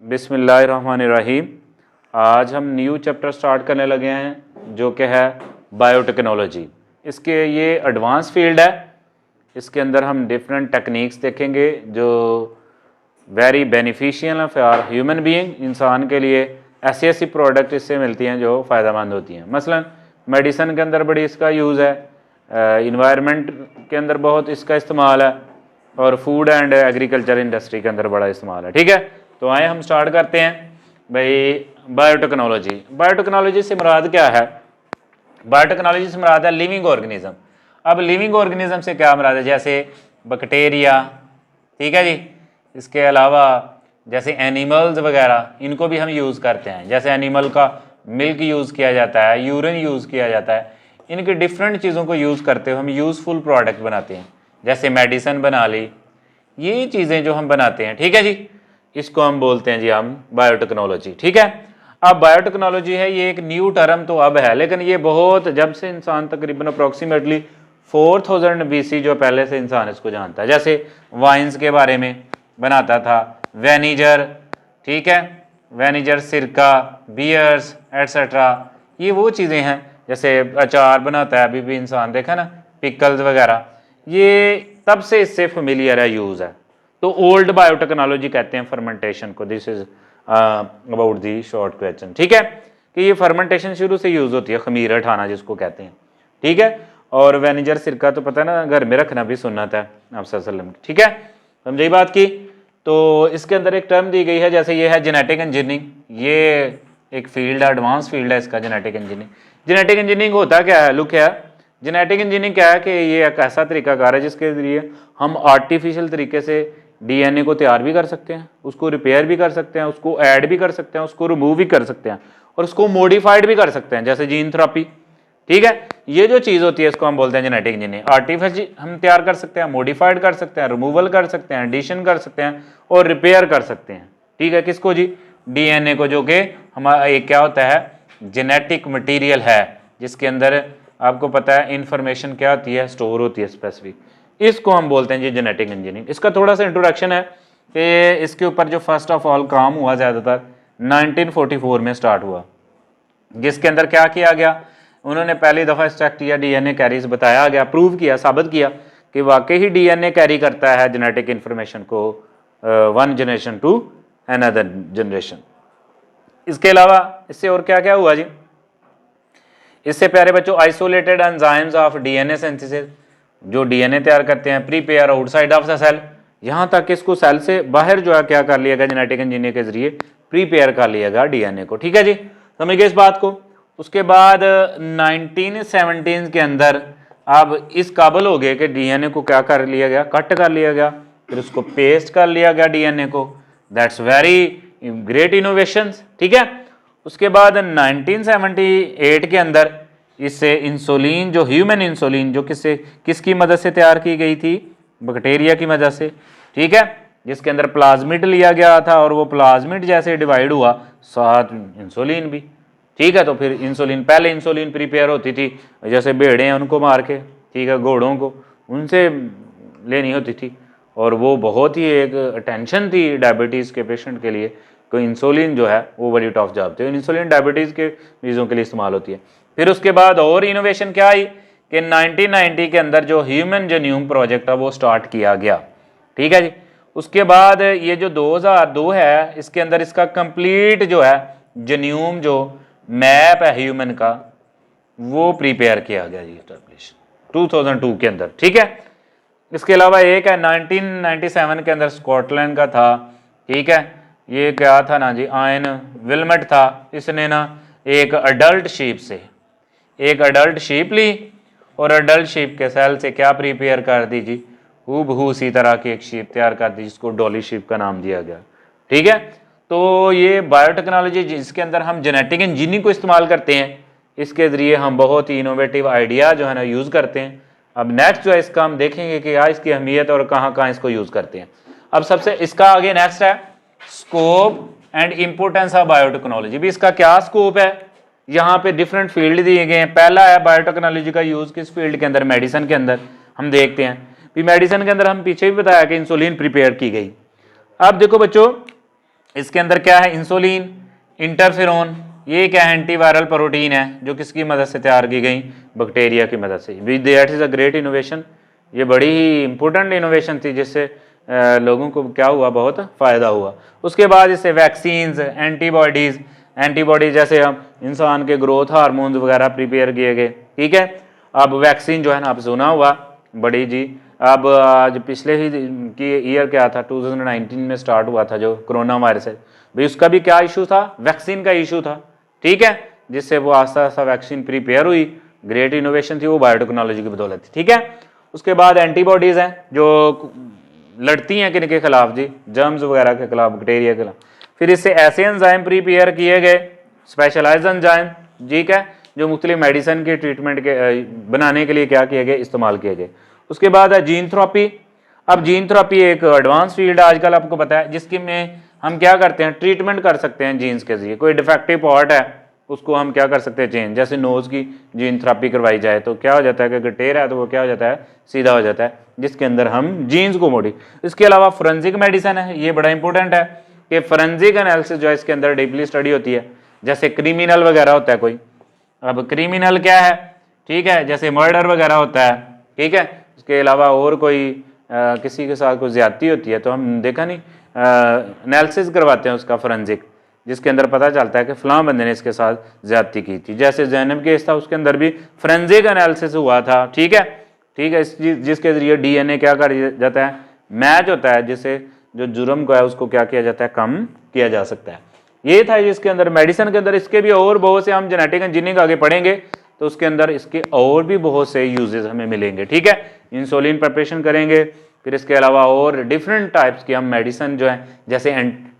बिस्मिल्लाहिर्रहमानिर्रहीम। आज हम न्यू चैप्टर स्टार्ट करने लगे हैं जो कि है बायोटेक्नोलॉजी। इसके ये एडवांस फील्ड है। इसके अंदर हम डिफरेंट टेक्निक्स देखेंगे जो वेरी बेनिफिशियल है फॉर ह्यूमन बीइंग। इंसान के लिए ऐसी ऐसी प्रोडक्ट इससे मिलती हैं जो फ़ायदेमंद होती हैं। मसलन मेडिसिन के अंदर बड़ी इसका यूज़ है, इन्वायरमेंट के अंदर बहुत इसका इस्तेमाल है, और फूड एंड एग्रीकल्चर इंडस्ट्री के अंदर बड़ा इस्तेमाल है। ठीक है, तो आए हम स्टार्ट करते हैं भाई। बायोटेक्नोलॉजी, बायोटेक्नोलॉजी से मुराद क्या है? बायोटेक्नोलॉजी से मुराद है लिविंग ऑर्गेनिज्म। अब लिविंग ऑर्गेनिज्म से क्या मुराद है? जैसे बैक्टीरिया, ठीक है जी। इसके अलावा जैसे एनिमल्स वगैरह, इनको भी हम यूज़ करते हैं। जैसे एनिमल का मिल्क यूज़ किया जाता है, यूरिन यूज़ किया जाता है। इनकी डिफरेंट चीज़ों को यूज़ करते हुए हम यूज़फुल प्रोडक्ट बनाते हैं। जैसे मेडिसिन बना ली, ये चीज़ें जो हम बनाते हैं, ठीक है जी, इसको हम बोलते हैं जी हम बायोटेक्नोलॉजी। ठीक है, अब बायोटेक्नोलॉजी है, ये एक न्यू टर्म तो अब है, लेकिन ये बहुत जब से इंसान तकरीबन अप्रॉक्सीमेटली 4000 BC जो पहले से इंसान इसको जानता है। जैसे वाइन्स के बारे में बनाता था, वेनिजर, ठीक है, वेनिजर, सिरका, बियर्स एट्सेट्रा, ये वो चीज़ें हैं। जैसे अचार बनाता है अभी भी इंसान, देखा ना, पिकल्स वगैरह, ये तब से इससे फेमिलियर है, यूज़ है। तो ओल्ड बायोटेक्नोलॉजी कहते हैं फर्मेंटेशन को। This is about the short question. ठीक है, कि ये फर्मेंटेशन शुरू से यूज़ होती है, खमीर हटाना जिसको कहते हैं। ठीक है, और वेनिजर, सिरका तो पता है ना, घर में रखना भी सुन्नत है आप सल्लम की। ठीक है, समझी बात की। तो इसके अंदर एक टर्म दी गई है, जैसे ये है जेनेटिक इंजीनियरिंग। ये एक फील्ड है, एडवांस फील्ड है इसका, जेनेटिक इंजीनियरिंग। जेनेटिक इंजीनियरिंग होता क्या है? लुक है, जेनेटिक इंजीनियरिंग क्या है कि ये एक ऐसा तरीकाकार है जिसके ज़रिए हम आर्टिफिशियल तरीके से DNA को तैयार भी कर सकते हैं, उसको रिपेयर भी कर सकते हैं, उसको ऐड भी कर सकते हैं, उसको रिमूव भी कर सकते हैं, और उसको मॉडिफाइड भी कर सकते हैं, जैसे जीन थेरेपी। ठीक है, ये जो चीज़ होती है इसको हम बोलते हैं जेनेटिक इंजीनियरिंग। आर्टिफिशियल हम तैयार कर सकते हैं, मॉडिफाइड कर सकते हैं, रिमूवल कर सकते हैं, एडिशन कर सकते हैं, और रिपेयर कर सकते हैं। ठीक है, किसको जी? DNA को, जो कि हमारा एक क्या होता है, जेनेटिक मटीरियल है, जिसके अंदर आपको पता है इंफॉर्मेशन क्या होती है, स्टोर होती है स्पेसिफिक। इसको हम बोलते हैं जी जेनेटिक इंजीनियरिंग। इसका थोड़ा सा इंट्रोडक्शन है कि इसके ऊपर जो फर्स्ट ऑफ ऑल काम हुआ ज़्यादातर 1944 में स्टार्ट हुआ, जिसके अंदर क्या किया गया, उन्होंने पहली दफ़ा एक्सट्रैक्ट किया DNA कैरीज, बताया गया, प्रूव किया, साबित किया कि वाकई ही DNA कैरी करता है जेनेटिक इन्फॉर्मेशन को one generation to another generation. इसके अलावा इससे और क्या क्या हुआ जी? इससे प्यारे बच्चों, isolated enzymes of DNA synthesis, जो DNA तैयार करते हैं, prepare outside of the cell, यहाँ तक इसको सेल से बाहर जो है क्या कर लिया गया, जेनेटिक इंजीनियर के जरिए प्रीपेयर कर लिया गया DNA को। ठीक है जी, समझ गए इस बात को। उसके बाद 1917 के अंदर अब इस काबिल हो गए कि DNA को क्या कर लिया गया, कट कर लिया गया, फिर उसको पेस्ट कर लिया गया DNA को। That's very great innovations. ठीक है, उसके बाद 1978 के अंदर इससे इंसुलिन, जो ह्यूमन इंसुलिन, जो किसकी मदद से तैयार की गई थी? बैक्टीरिया की मदद से। ठीक है, जिसके अंदर प्लाज्मिड लिया गया था, और वो प्लाज्मिड जैसे डिवाइड हुआ, साथ इंसुलिन भी। ठीक है, तो फिर इंसुलिन, पहले इंसुलिन प्रिपेयर होती थी, जैसे भेड़े हैं उनको मार के, ठीक है, घोड़ों को, उनसे लेनी होती थी, और वो बहुत ही एक टेंशन थी डायबिटीज़ के पेशेंट के लिए, कोई इंसुलिन जो है वो बड़ी टफ जॉब थी। इंसुलिन डायबिटीज़ के मरीजों के लिए इस्तेमाल होती है। फिर उसके बाद और इनोवेशन क्या आई कि 1990 के अंदर जो ह्यूमन जेन्यूम प्रोजेक्ट है वो स्टार्ट किया गया। ठीक है जी, उसके बाद ये जो 2002 है, इसके अंदर इसका कंप्लीट जो है जेन्यूम, जो मैप है ह्यूमन का, वो प्रिपेयर किया गया जी, एस्टैब्लिश 2002 के अंदर। ठीक है, इसके अलावा एक है 1997 के अंदर स्कॉटलैंड का था। ठीक है, ये क्या था ना जी, आयन विलमट था। इसने ना एक अडल्ट शीप से एक अडल्ट शीप ली, और अडल्ट शीप के सेल से क्या प्रिपेयर कर दी जी, हूबहू उसी तरह की एक शीप तैयार कर दी, जिसको डॉली शीप का नाम दिया गया। ठीक है, तो ये बायोटेक्नोलॉजी जिसके अंदर हम जेनेटिक इंजीनियरिंग को इस्तेमाल करते हैं, इसके ज़रिए हम बहुत ही इनोवेटिव आइडिया जो है ना यूज़ करते हैं। अब नेक्स्ट जो है इसका हम देखेंगे कि क्या इसकी अहमियत और कहाँ कहाँ इसको यूज़ करते हैं। अब सबसे इसका आगे नेक्स्ट है scope and importance of biotechnology. भी इसका क्या स्कोप है, यहाँ पे डिफरेंट फील्ड दिए गए हैं। पहला है बायोटेक्नोलॉजी का यूज़ किस फील्ड के अंदर, मेडिसिन के अंदर। हम देखते हैं भी मेडिसिन के अंदर हम पीछे भी बताया कि इंसुलिन प्रिपेयर की गई। अब देखो बच्चों, इसके अंदर क्या है, इंसुलिन, इंटरफेरोन, ये क्या है, एंटीवायरल प्रोटीन है जो किसकी मदद से तैयार की गई, बैक्टीरिया की मदद से। That is a great innovation, ये बड़ी ही इंपॉर्टेंट इनोवेशन थी जिससे लोगों को क्या हुआ, बहुत फ़ायदा हुआ। उसके बाद इससे वैक्सीन्स, एंटीबॉडीज़ जैसे हम इंसान के ग्रोथ हार्मोन्स वगैरह प्रिपेयर किए गए, ठीक है। अब वैक्सीन जो है ना, आप सुना हुआ बड़ी जी, अब आज पिछले ही की ईयर क्या था, 2019 में स्टार्ट हुआ था जो कोरोना वायरस है भाई, उसका भी क्या इशू था, वैक्सीन का इशू था, ठीक है, जिससे वो आस्ता आस्ता वैक्सीन प्रिपेयर हुई। ग्रेट इनोवेशन थी वो, बायोटेक्नोलॉजी की बदौलत थी, ठीक है। उसके बाद एंटीबॉडीज़ हैं जो लड़ती हैं किन के खिलाफ जी, जर्म्स वगैरह के खिलाफ, बैक्टीरिया के खिलाफ। फिर इससे ऐसे एंजाइम प्रिपेयर किए गए, स्पेशलाइज एंजाइम, ठीक है, जो मुख्तलिफ मेडिसिन के ट्रीटमेंट के बनाने के लिए क्या किए गए, इस्तेमाल किए गए। उसके बाद है जीन थेरेपी। अब जीन थेरेपी एक एडवांस फील्ड है आजकल, आपको पता है, जिसकी में हम क्या करते हैं, ट्रीटमेंट कर सकते हैं जीन्स के जरिए। कोई डिफेक्टिव पार्ट है उसको हम क्या कर सकते हैं, चेंज, जैसे नोज़ की जीन थेरेपी करवाई जाए तो क्या हो जाता है कि अगर टेढ़ा है तो वो क्या हो जाता है, सीधा हो जाता है, जिसके अंदर हम जीन्स को मोड़ी। इसके अलावा फोरेंसिक मेडिसिन है, ये बड़ा इंपॉर्टेंट है कि फोरेंसिक एनालिसिस जो है इसके अंदर डीपली स्टडी होती है। जैसे क्रिमिनल वगैरह होता है कोई, अब क्रिमिनल क्या है, ठीक है, जैसे मर्डर वगैरह होता है, ठीक है, इसके अलावा और कोई किसी के साथ कोई ज्यादती होती है तो हम देखा नहीं एनालिसिस करवाते हैं उसका फोरेंसिक, जिसके अंदर पता चलता है कि फलां बंदे ने इसके साथ ज्यादती की थी। जैसे जैनब केस था उसके अंदर भी फोरेंसिक एनालिसिस हुआ था, ठीक है, ठीक है, जिसके जरिए डीएनए क्या कर जाता है, मैच होता है, जिससे जो जुर्म को है उसको क्या किया जाता है, कम किया जा सकता है। ये था जिसके अंदर मेडिसिन के अंदर। इसके भी और बहुत से, हम जेनेटिक इंजीनियरिंग आगे पढ़ेंगे तो उसके अंदर इसके और भी बहुत से यूजेस हमें मिलेंगे, ठीक है। इंसुलिन प्रिपरेशन करेंगे, फिर इसके अलावा और डिफरेंट टाइप्स की हम मेडिसिन जो है, जैसे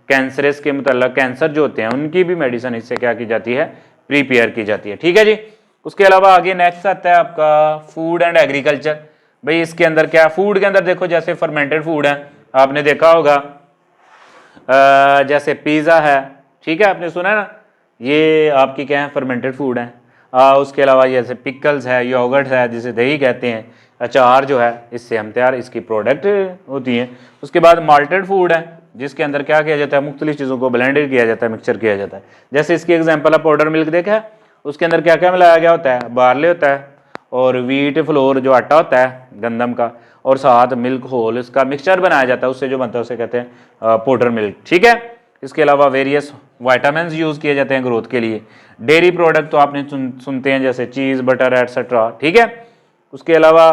कैंसरस के मतलब कैंसर जो होते हैं उनकी भी मेडिसिन इससे क्या की जाती है, प्रिपेयर की जाती है, ठीक है जी। उसके अलावा आगे नेक्स्ट आता है आपका फूड एंड एग्रीकल्चर। भाई इसके अंदर क्या, फूड के अंदर देखो जैसे फर्मेंटेड फूड है, आपने देखा होगा जैसे पिज़्ज़ा है, ठीक है, आपने सुना है ना, ये आपकी क्या है, फर्मेंटेड फूड है। उसके अलावा जैसे पिकल्स है, योगर्ट है, जिसे दही कहते हैं, अचार जो है इससे हम तैयार, इसकी प्रोडक्ट होती हैं। उसके बाद माल्टेड फूड है, जिसके अंदर क्या किया जाता है, मुख्तलिफ चीज़ों को ब्लेंडेड किया जाता है, मिक्सचर किया जाता है। जैसे इसकी एग्जाम्पल है पाउडर मिल्क, देखा है, उसके अंदर क्या क्या मिलाया गया होता है, बार्ले होता है और व्हीट फ्लोर जो आटा होता है गंदम का, और साथ मिल्क होल, इसका मिक्सचर बनाया जाता है, उससे जो बनता है उसे कहते हैं पाउडर मिल्क, ठीक है। इसके अलावा वेरियस वाइटामिन यूज़ किए जाते हैं ग्रोथ के लिए। डेयरी प्रोडक्ट तो आपने सुनते हैं जैसे चीज़, बटर एटसेट्रा, ठीक है। उसके अलावा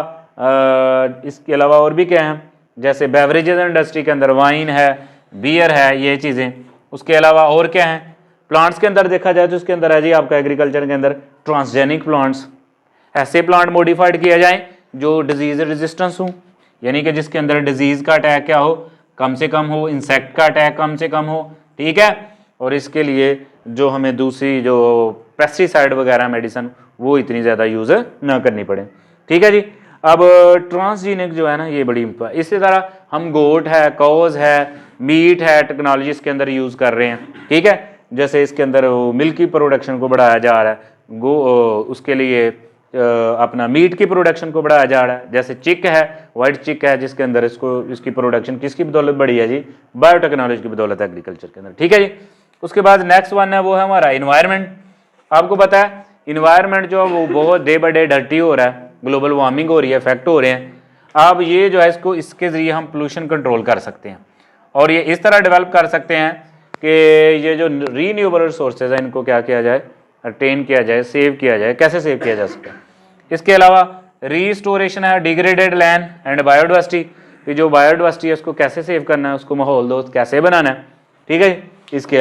इसके अलावा और भी क्या है, जैसे बेवरेजेस इंडस्ट्री के अंदर वाइन है, बियर है, ये चीज़ें। उसके अलावा और क्या है, प्लांट्स के अंदर देखा जाए तो इसके अंदर है जी आपका एग्रीकल्चर के अंदर ट्रांसजेनिक प्लांट्स, ऐसे प्लांट मॉडिफाइड किया जाए जो डिजीज रेजिस्टेंस हो, यानी कि जिसके अंदर डिजीज का अटैक क्या हो, कम से कम हो, इंसेक्ट का अटैक कम से कम हो, ठीक है। और इसके लिए जो हमें दूसरी जो पेस्टिसाइड वगैरह मेडिसिन वो इतनी ज़्यादा यूज़ ना करनी पड़े, ठीक है जी। अब ट्रांसजीनिक जो है ना, ये बड़ी इसी तरह हम गोट है, कॉज है, मीट है, टेक्नोलॉजी इसके अंदर यूज़ कर रहे हैं, ठीक है। जैसे इसके अंदर मिल्क की प्रोडक्शन को बढ़ाया जा रहा है, उसके लिए अपना मीट की प्रोडक्शन को बढ़ाया जा रहा है। जैसे चिक है, वाइट चिक है, जिसके अंदर इसकी प्रोडक्शन किसकी बदौलत बढ़ी है जी, बायोटेक्नोलॉजी की बदौलत है एग्रीकल्चर के अंदर, ठीक है जी। उसके बाद नेक्स्ट वन है वो है हमारा इन्वायरमेंट। आपको पता है इन्वायरमेंट जो है वो बहुत डे बाई डे डर्टी हो रहा है, ग्लोबल वार्मिंग हो रही है, इफेक्ट हो रहे हैं। अब ये जो है इसके ज़रिए हम पोल्यूशन कंट्रोल कर सकते हैं, और ये इस तरह डेवलप कर सकते हैं कि ये जो रीन्यूएबल रिसोर्सेज है इनको क्या किया जाए, अटेन किया जाए, सेव किया जाए। कैसे सेव किया जा सकता है, इसके अलावा रीस्टोरेशन है, डिग्रेडेड लैंड एंड बायोडाइवर्सिटी, जो बायोडाइवर्सिटी है उसको कैसे सेव करना है, उसको माहौल दोस्त कैसे बनाना है, ठीक है। इसके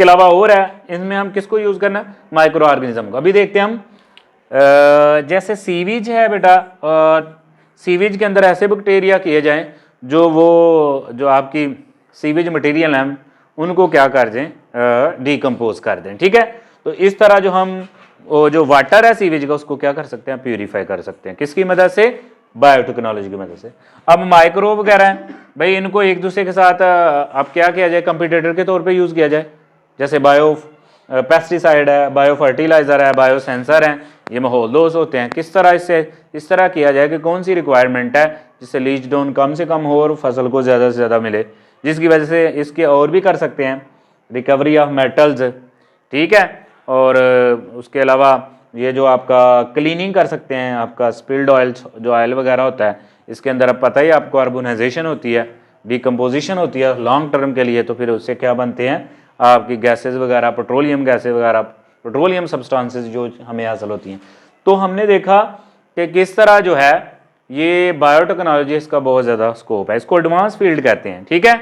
अलावा और है, इसमें हम किसको यूज़ करना है, माइक्रो ऑर्गेनिज्म को। अभी देखते हैं हम जैसे सीवीज है बेटा, सीवीज के अंदर ऐसे बैक्टीरिया किए जाएं जो आपकी सीवेज मटेरियल हैं उनको क्या कर दें, डिकम्पोज कर दें, ठीक है। तो इस तरह जो हम जो वाटर है सीवेज का उसको क्या कर सकते हैं, प्यूरीफाई कर सकते हैं, किसकी मदद से, बायोटेक्नोलॉजी की मदद से। अब माइक्रो वगैरह हैं भाई, इनको एक दूसरे के साथ अब क्या किया जाए, कंपटीटर के तौर पे यूज़ किया जाए। जैसे बायो पेस्टिसाइड है, बायो फर्टिलाइज़र है, बायो सेंसर हैं, ये माहौल दोस्त होते हैं। किस तरह इससे इस तरह किया जाए कि कौन सी रिक्वायरमेंट है जिससे लीच डाउन कम से कम हो और फसल को ज़्यादा से ज़्यादा मिले, जिसकी वजह से इसके और भी कर सकते हैं, रिकवरी ऑफ मेटल्स, ठीक है। और उसके अलावा ये जो आपका क्लीनिंग कर सकते हैं, आपका स्पिल्ड ऑयल जो ऑयल वगैरह होता है इसके अंदर, अब पता ही आपको कार्बोनाइजेशन होती है, डिकम्पोजिशन होती है लॉन्ग टर्म के लिए, तो फिर उससे क्या बनते हैं आपकी गैसेस वगैरह, पेट्रोलियम गैसेस वगैरह, पेट्रोलियम सब्सटेंसेस जो हमें हासिल होती हैं। तो हमने देखा कि किस तरह जो है ये बायोटेक्नोलॉजी, इसका बहुत ज़्यादा स्कोप है, इसको एडवांस फील्ड कहते हैं, ठीक है।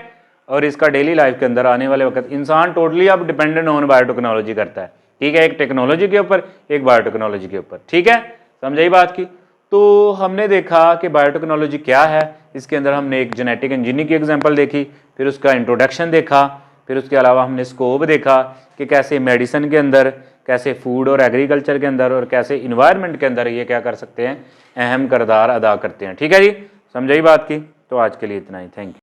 और इसका डेली लाइफ के अंदर आने वाले वक्त इंसान टोटली अब डिपेंडेंट ऑन बायोटेक्नोलॉजी करता है, ठीक है, एक टेक्नोलॉजी के ऊपर, एक बायोटेक्नोलॉजी के ऊपर, ठीक है, समझाई बात की। तो हमने देखा कि बायोटेक्नोलॉजी क्या है, इसके अंदर हमने एक जेनेटिक इंजीनियरिंग की एग्जांपल देखी, फिर उसका इंट्रोडक्शन देखा, फिर उसके अलावा हमने स्कोप देखा कि कैसे मेडिसिन के अंदर, कैसे फूड और एग्रीकल्चर के अंदर, और कैसे इन्वायरमेंट के अंदर ये क्या कर सकते हैं, अहम किरदार अदा करते हैं, ठीक है जी, समझाई बात की। तो आज के लिए इतना ही, थैंक यू।